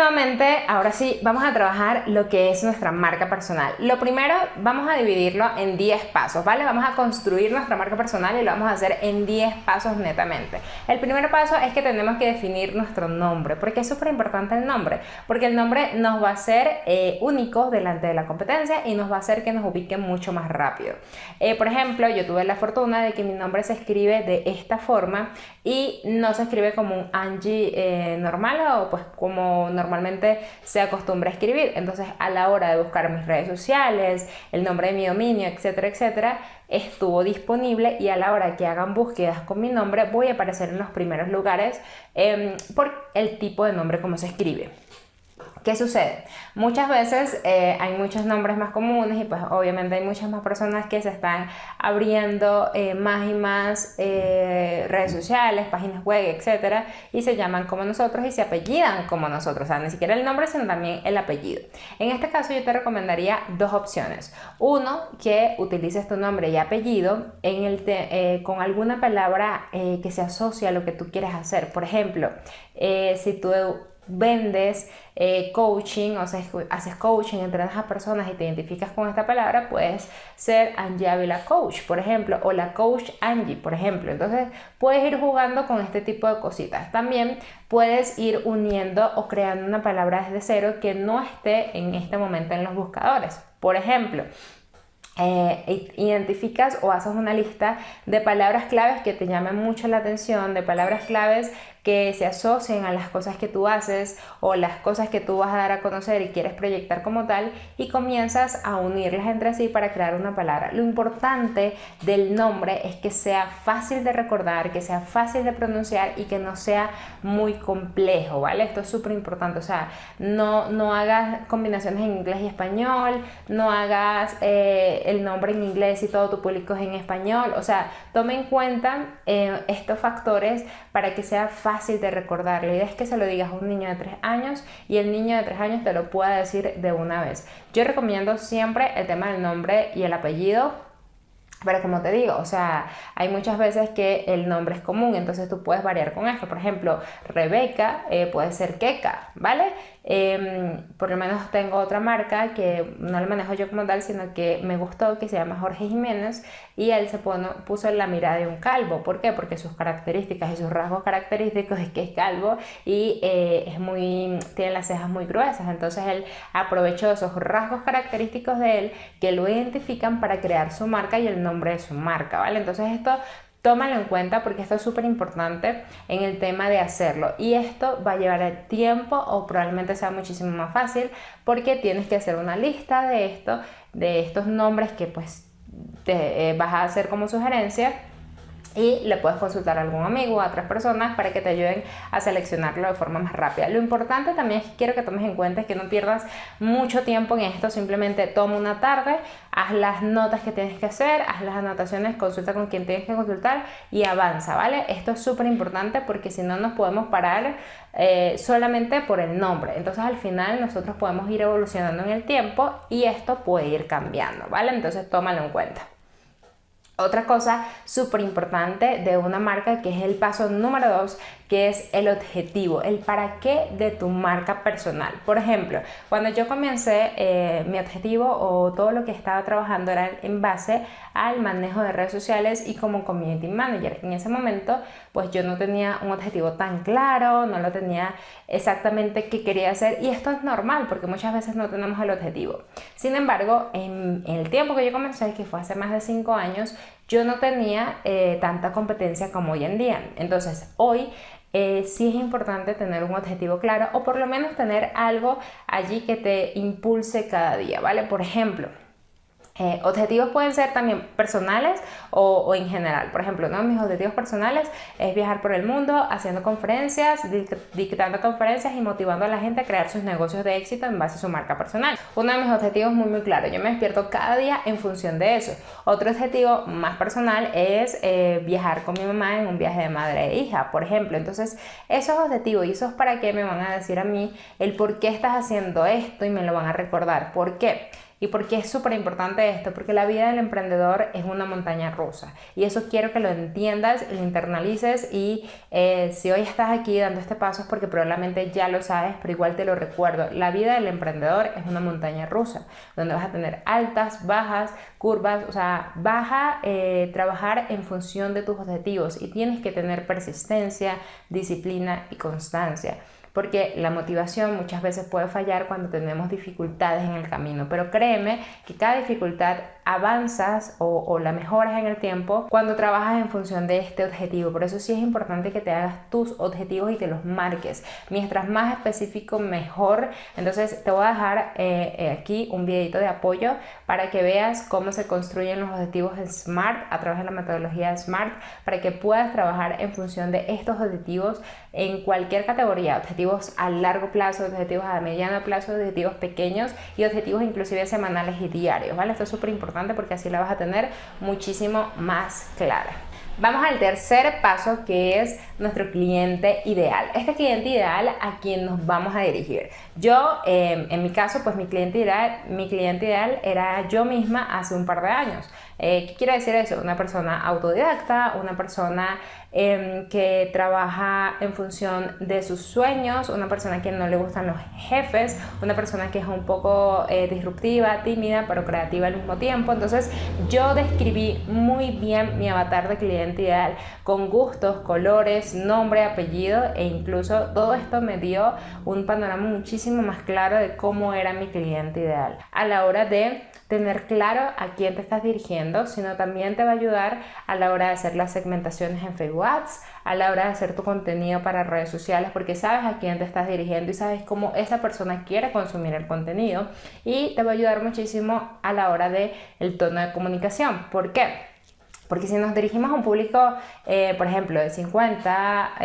nuevamente, ahora sí, vamos a trabajar lo que es nuestra marca personal. Lo primero, vamos a dividirlo en 10 pasos, ¿vale? Vamos a construir nuestra marca personal y lo vamos a hacer en 10 pasos netamente. El primer paso es que tenemos que definir nuestro nombre. ¿Por qué es súper importante el nombre? Porque el nombre nos va a hacer únicos delante de la competencia y nos va a hacer que nos ubiquen mucho más rápido. Por ejemplo, yo tuve la fortuna de que mi nombre se escribe de esta forma y no se escribe como un Angie normal o pues como normalmente se acostumbra a escribir. Entonces, a la hora de buscar mis redes sociales, el nombre de mi dominio, etcétera, etcétera, estuvo disponible, y a la hora que hagan búsquedas con mi nombre voy a aparecer en los primeros lugares por el tipo de nombre como se escribe. ¿Qué sucede? Muchas veces hay muchos nombres más comunes y pues obviamente hay muchas más personas que se están abriendo más y más redes sociales, páginas web, etcétera, y se llaman como nosotros y se apellidan como nosotros, o sea, ni siquiera el nombre sino también el apellido. En este caso yo te recomendaría dos opciones. Uno, que utilices tu nombre y apellido con alguna palabra que se asocie a lo que tú quieres hacer. Por ejemplo, si tú vendes coaching, o sea, haces coaching, entrenas a personas y te identificas con esta palabra, puedes ser Angie Ávila Coach, por ejemplo, o la Coach Angie, por ejemplo. Entonces puedes ir jugando con este tipo de cositas. También puedes ir uniendo o creando una palabra desde cero que no esté en este momento en los buscadores. Por ejemplo, identificas o haces una lista de palabras claves que te llamen mucho la atención, de palabras claves que se asocien a las cosas que tú haces o las cosas que tú vas a dar a conocer y quieres proyectar como tal, y comienzas a unirlas entre sí para crear una palabra. Lo importante del nombre es que sea fácil de recordar, que sea fácil de pronunciar y que no sea muy complejo, ¿vale? Esto es súper importante, o sea, no hagas combinaciones en inglés y español, no hagas el nombre en inglés y todo tu público es en español. O sea, toma en cuenta estos factores para que sea fácil de recordar. La idea es que se lo digas a un niño de 3 años y el niño de 3 años te lo pueda decir de una vez. Yo recomiendo siempre el tema del nombre y el apellido, pero como te digo, o sea, hay muchas veces que el nombre es común, entonces tú puedes variar con esto. Por ejemplo, Rebeca puede ser Keka, ¿vale? Por lo menos tengo otra marca que no la manejo yo como tal, sino que me gustó, que se llama Jorge Jiménez, y él puso la mirada de un calvo. ¿Por qué? Porque sus características y sus rasgos característicos es que es calvo y tiene las cejas muy gruesas. Entonces él aprovechó esos rasgos característicos de él que lo identifican para crear su marca y el nombre de su marca, ¿vale? Entonces esto tómalo en cuenta porque esto es súper importante en el tema de hacerlo, y esto va a llevar tiempo o probablemente sea muchísimo más fácil porque tienes que hacer una lista de estos nombres que pues te vas a hacer como sugerencia, y le puedes consultar a algún amigo o a otras personas para que te ayuden a seleccionarlo de forma más rápida. Lo importante también es que quiero que tomes en cuenta es que no pierdas mucho tiempo en esto. Simplemente toma una tarde, haz las notas que tienes que hacer, haz las anotaciones, consulta con quien tienes que consultar y avanza, ¿vale? Esto es súper importante porque si no nos podemos parar solamente por el nombre. Entonces al final nosotros podemos ir evolucionando en el tiempo y esto puede ir cambiando, ¿vale? Entonces tómalo en cuenta. Otra cosa súper importante de una marca, que es el paso número 2, que es el objetivo, el para qué de tu marca personal. Por ejemplo, cuando yo comencé, mi objetivo o todo lo que estaba trabajando era en base al manejo de redes sociales y como community manager. En ese momento, pues yo no tenía un objetivo tan claro, no lo tenía exactamente qué quería hacer, y esto es normal porque muchas veces no tenemos el objetivo. Sin embargo, en el tiempo que yo comencé, que fue hace más de 5 años, yo no tenía tanta competencia como hoy en día. Entonces, hoy sí es importante tener un objetivo claro, o por lo menos tener algo allí que te impulse cada día, ¿vale? Por ejemplo, objetivos pueden ser también personales o en general. Por ejemplo, uno de mis objetivos personales es viajar por el mundo haciendo conferencias, dictando conferencias y motivando a la gente a crear sus negocios de éxito en base a su marca personal. Uno de mis objetivos muy claro, yo me despierto cada día en función de eso. Otro objetivo más personal es viajar con mi mamá en un viaje de madre e hija, por ejemplo. Entonces, esos objetivos, y esos para qué, me van a decir a mí el por qué estás haciendo esto y me lo van a recordar. ¿Por qué? ¿Y por qué es súper importante esto? Porque la vida del emprendedor es una montaña rusa y eso quiero que lo entiendas y lo internalices y si hoy estás aquí dando este paso es porque probablemente ya lo sabes, pero igual te lo recuerdo. La vida del emprendedor es una montaña rusa donde vas a tener altas, bajas, curvas, o sea, vas a trabajar en función de tus objetivos y tienes que tener persistencia, disciplina y constancia. Porque la motivación muchas veces puede fallar cuando tenemos dificultades en el camino, pero créeme que cada dificultad avanzas o la mejoras en el tiempo cuando trabajas en función de este objetivo. Por eso sí es importante que te hagas tus objetivos y te los marques. Mientras más específico, mejor. Entonces te voy a dejar aquí un videito de apoyo para que veas cómo se construyen los objetivos en SMART a través de la metodología SMART, para que puedas trabajar en función de estos objetivos en cualquier categoría, objetivos a largo plazo, objetivos a mediano plazo, objetivos pequeños y objetivos inclusive semanales y diarios, ¿vale? Esto es súper importante porque así la vas a tener muchísimo más clara. Vamos al tercer paso, que es nuestro cliente ideal. Este cliente ideal a quien nos vamos a dirigir. Yo, en mi caso, pues mi cliente ideal era yo misma hace un par de años. ¿Qué quiere decir eso? Una persona autodidacta, una persona que trabaja en función de sus sueños, una persona a quien no le gustan los jefes, una persona que es un poco disruptiva, tímida, pero creativa al mismo tiempo. Entonces yo describí muy bien mi avatar de cliente ideal con gustos, colores, nombre, apellido e incluso todo esto me dio un panorama muchísimo más claro de cómo era mi cliente ideal a la hora de tener claro a quién te estás dirigiendo, sino también te va a ayudar a la hora de hacer las segmentaciones en Facebook Ads, a la hora de hacer tu contenido para redes sociales, porque sabes a quién te estás dirigiendo y sabes cómo esa persona quiere consumir el contenido, y te va a ayudar muchísimo a la hora de el tono de comunicación. ¿Por qué? Porque si nos dirigimos a un público, por ejemplo, de 50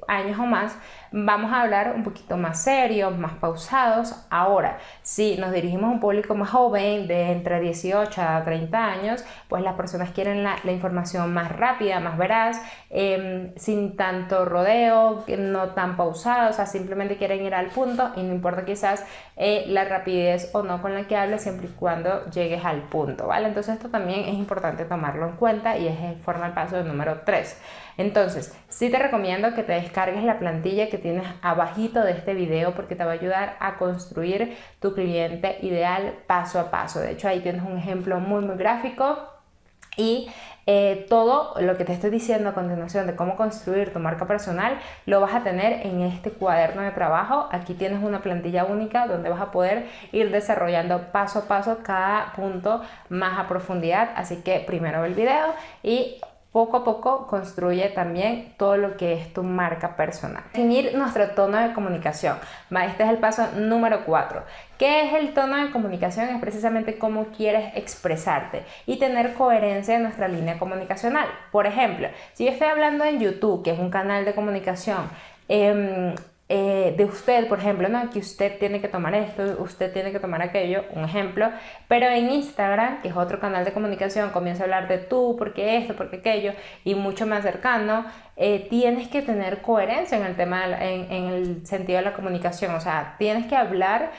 años o más, vamos a hablar un poquito más serios, más pausados. Ahora, si nos dirigimos a un público más joven, de entre 18 a 30 años, pues las personas quieren la información más rápida, más veraz, sin tanto rodeo, no tan pausado, o sea, simplemente quieren ir al punto y no importa quizás la rapidez o no con la que hables, siempre y cuando llegues al punto, ¿vale? Entonces esto también es importante tomarlo en cuenta y forma el paso número 3. Entonces, sí te recomiendo que te descargues la plantilla que tienes abajito de este video porque te va a ayudar a construir tu cliente ideal paso a paso. De hecho, ahí tienes un ejemplo muy gráfico y todo lo que te estoy diciendo a continuación de cómo construir tu marca personal lo vas a tener en este cuaderno de trabajo. Aquí tienes una plantilla única donde vas a poder ir desarrollando paso a paso cada punto más a profundidad. Así que primero ve el video y poco a poco construye también todo lo que es tu marca personal. Definir nuestro tono de comunicación. Este es el paso número 4. ¿Qué es el tono de comunicación? Es precisamente cómo quieres expresarte y tener coherencia en nuestra línea comunicacional. Por ejemplo, si yo estoy hablando en YouTube, que es un canal de comunicación, de usted, por ejemplo, ¿no? Que usted tiene que tomar esto, usted tiene que tomar aquello, un ejemplo, pero en Instagram, que es otro canal de comunicación, comienza a hablar de tú, porque esto, porque aquello, y mucho más cercano, tienes que tener coherencia en el tema, en el sentido de la comunicación, o sea, tienes que hablar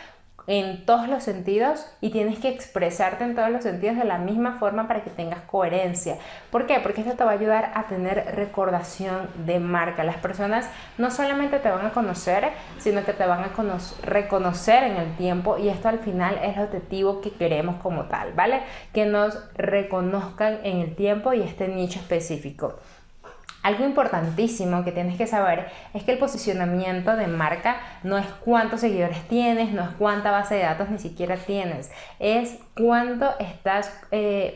en todos los sentidos y tienes que expresarte en todos los sentidos de la misma forma para que tengas coherencia. ¿Por qué? Porque esto te va a ayudar a tener recordación de marca. Las personas no solamente te van a conocer, sino que te van a reconocer en el tiempo, y esto al final es el objetivo que queremos como tal, ¿vale? Que nos reconozcan en el tiempo y este nicho específico. Algo importantísimo que tienes que saber es que el posicionamiento de marca no es cuántos seguidores tienes, no es cuánta base de datos ni siquiera tienes, es cuánto estás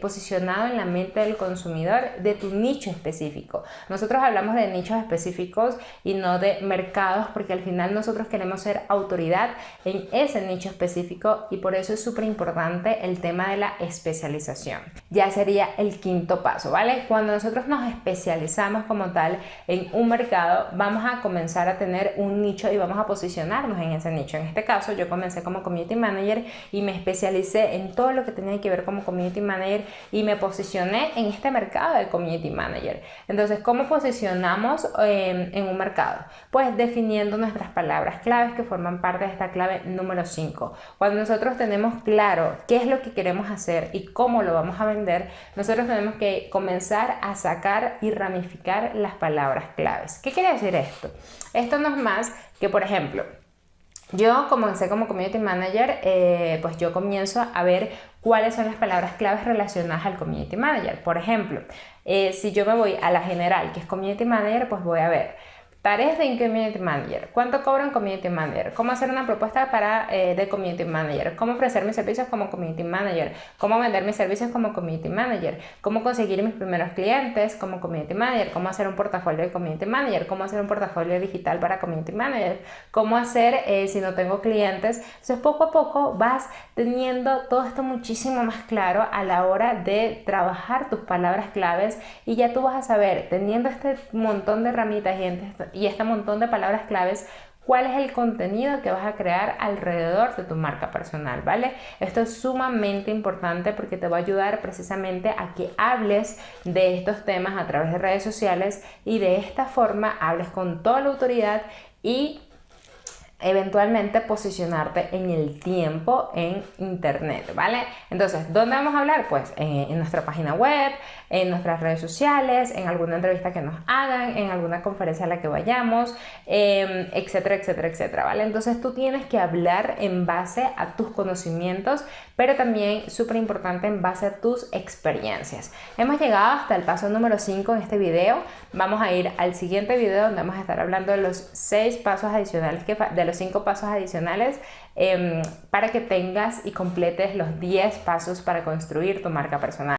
posicionado en la mente del consumidor de tu nicho específico. Nosotros hablamos de nichos específicos y no de mercados, porque al final nosotros queremos ser autoridad en ese nicho específico y por eso es súper importante el tema de la especialización. Ya sería el quinto paso, ¿vale? Cuando nosotros nos especializamos como tal en un mercado, vamos a comenzar a tener un nicho y vamos a posicionarnos en ese nicho. En este caso, yo comencé como Community Manager y me especialicé en todo lo que tenía que ver como Community Manager y me posicioné en este mercado de Community Manager. Entonces, ¿cómo posicionamos en un mercado? Pues definiendo nuestras palabras claves que forman parte de esta clave número 5. Cuando nosotros tenemos claro qué es lo que queremos hacer y cómo lo vamos a vender, nosotros tenemos que comenzar a sacar y ramificar las palabras claves. ¿Qué quiere decir esto? Esto no es más que, por ejemplo, yo comencé como Community Manager, pues yo comienzo a ver cuáles son las palabras claves relacionadas al Community Manager. Por ejemplo, si yo me voy a la general, que es Community Manager, pues voy a ver tareas de Community Manager, cuánto cobra un Community Manager, cómo hacer una propuesta de Community Manager, cómo ofrecer mis servicios como Community Manager, cómo vender mis servicios como Community Manager, cómo conseguir mis primeros clientes como Community Manager, cómo hacer un portafolio de Community Manager, cómo hacer un portafolio digital para Community Manager, cómo hacer si no tengo clientes. Entonces poco a poco vas teniendo todo esto muchísimo más claro a la hora de trabajar tus palabras claves y ya tú vas a saber, teniendo este montón de herramientas y este montón de palabras claves, cuál es el contenido que vas a crear alrededor de tu marca personal, ¿vale? Esto es sumamente importante porque te va a ayudar precisamente a que hables de estos temas a través de redes sociales y de esta forma hables con toda la autoridad y eventualmente posicionarte en el tiempo en internet, ¿vale? Entonces, ¿dónde vamos a hablar? Pues en nuestra página web, en nuestras redes sociales, en alguna entrevista que nos hagan, en alguna conferencia a la que vayamos, etcétera, etcétera, etcétera, ¿vale? Entonces tú tienes que hablar en base a tus conocimientos, pero también súper importante en base a tus experiencias. Hemos llegado hasta el paso número 5 en este video. Vamos a ir al siguiente video donde vamos a estar hablando de los 6 pasos adicionales, de los 5 pasos adicionales para que tengas y completes los 10 pasos para construir tu marca personal.